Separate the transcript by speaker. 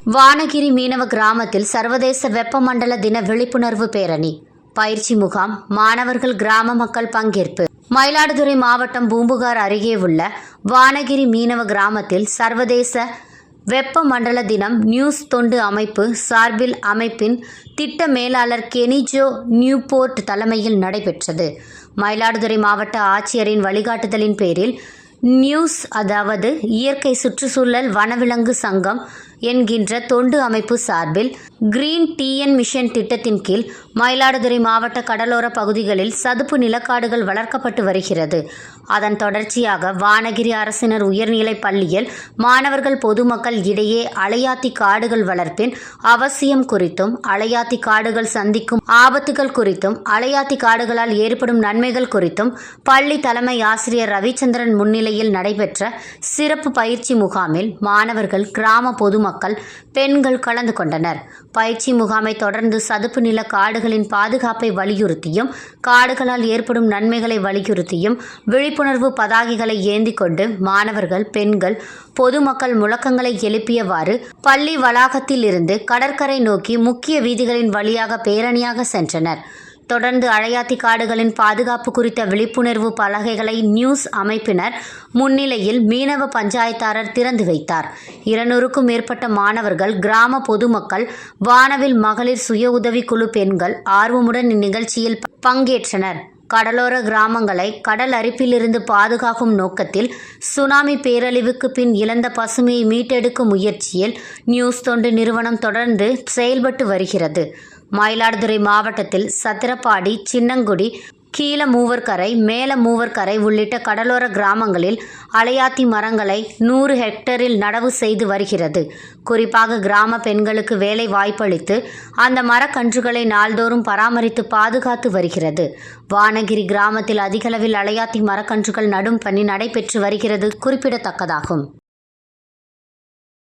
Speaker 1: வானகிரி மீனவ கிராமத்தில் சர்வதேச வெப்பமண்டல தின விழிப்புணர்வு பேரணி, பயிற்சி முகாம், மாணவர்கள், கிராம மக்கள் பங்கேற்பு. மயிலாடுதுறை மாவட்டம் பூம்புகார் அருகே உள்ள வானகிரி மீனவ கிராமத்தில் சர்வதேச வெப்பமண்டல தினம் நியூஸ் தொண்டு அமைப்பு சார்பில் அமைப்பின் திட்ட மேலாளர் கெனிஜோ நியூபோர்ட் தலைமையில் நடைபெற்றது. மயிலாடுதுறை மாவட்ட ஆட்சியரின் வழிகாட்டுதலின் பேரில் நியூஸ், அதாவது இயற்கை சுற்றுச்சூழல் வனவிலங்கு சங்கம் என்கின்ற தொண்டு அமைப்பு சார்பில் கிரீன் டிஎன் மிஷன் திட்டத்தின் கீழ் மயிலாடுதுறை மாவட்ட கடலோர பகுதிகளில் சதுப்பு நிலக்காடுகள் வளர்க்கப்பட்டு வருகிறது. அதன் தொடர்ச்சியாக வானகிரி அரசினர் உயர்நிலைப் பள்ளியில் மாணவர்கள், பொதுமக்கள் இடையே அலையாத்தி காடுகள் வளர்ப்பின் அவசியம் குறித்தும், அலையாத்தி காடுகள் சந்திக்கும் ஆபத்துகள் குறித்தும், அலையாத்தி காடுகளால் ஏற்படும் நன்மைகள் குறித்தும் பள்ளி தலைமை ஆசிரியர் ரவிச்சந்திரன் முன்னிலையில் நடைபெற்ற சிறப்பு பயிற்சி முகாமில் மாணவர்கள், கிராம பொதுமக்கள், பெண்கள் கலந்து கொண்டனர். பயிற்சி முகாமை தொடர்ந்து சதுப்பு நில காடுகளின் பாதுகாப்பை வலியுறுத்தியும், காடுகளால் ஏற்படும் நன்மைகளை வலியுறுத்தியும் விழிப்புணர்வு பதாகைகளை ஏந்தி கொண்டு மாணவர்கள், பெண்கள், பொதுமக்கள் முழக்கங்களை எழுப்பியவாறு பள்ளி வளாகத்தில் இருந்து கடற்கரை நோக்கி முக்கிய வீதிகளின் வழியாக பேரணியாக சென்றனர். தொடர்ந்து அலையாத்தி காடுகளின் பாதுகாப்பு குறித்த விழிப்புணர்வு பலகைகளை நியூஸ் அமைப்பினர் முன்னிலையில் மீனவ பஞ்சாயத்தாளர் திறந்து வைத்தார். 200க்கும் மேற்பட்ட மாணவர்கள், கிராம பொதுமக்கள், வானவில் மகளிர் சுய உதவி குழு பெண்கள் ஆர்வமுடன் இந்நிகழ்ச்சியில் பங்கேற்றனர். கடலோர கிராமங்களை கடல் அரிப்பிலிருந்து பாதுகாக்கும் நோக்கத்தில் சுனாமி பேரழிவுக்கு பின் இழந்த பசுமையை மீட்டெடுக்கும் முயற்சியில் நியூஸ் தொண்டு நிறுவனம் தொடர்ந்து செயல்பட்டு வருகிறது. மயிலாடுதுறை மாவட்டத்தில் சத்திரப்பாடி, சின்னங்குடி, கீழ மூவர்கரை, மேல மூவர்கரை உள்ளிட்ட கடலோர கிராமங்களில் அலையாத்தி மரங்களை 100 ஹெக்டேரில் நடவு செய்து வருகிறது. குறிப்பாக கிராம பெண்களுக்கு வேலை வாய்ப்பளித்து அந்த மரக்கன்றுகளை நாள்தோறும் பராமரித்து பாதுகாத்து வருகிறது. வானகிரி கிராமத்தில் அதிகளவில் அலையாத்தி மரக்கன்றுகள் நடும் பணி நடைபெற்று வருகிறது குறிப்பிடத்தக்கதாகும்.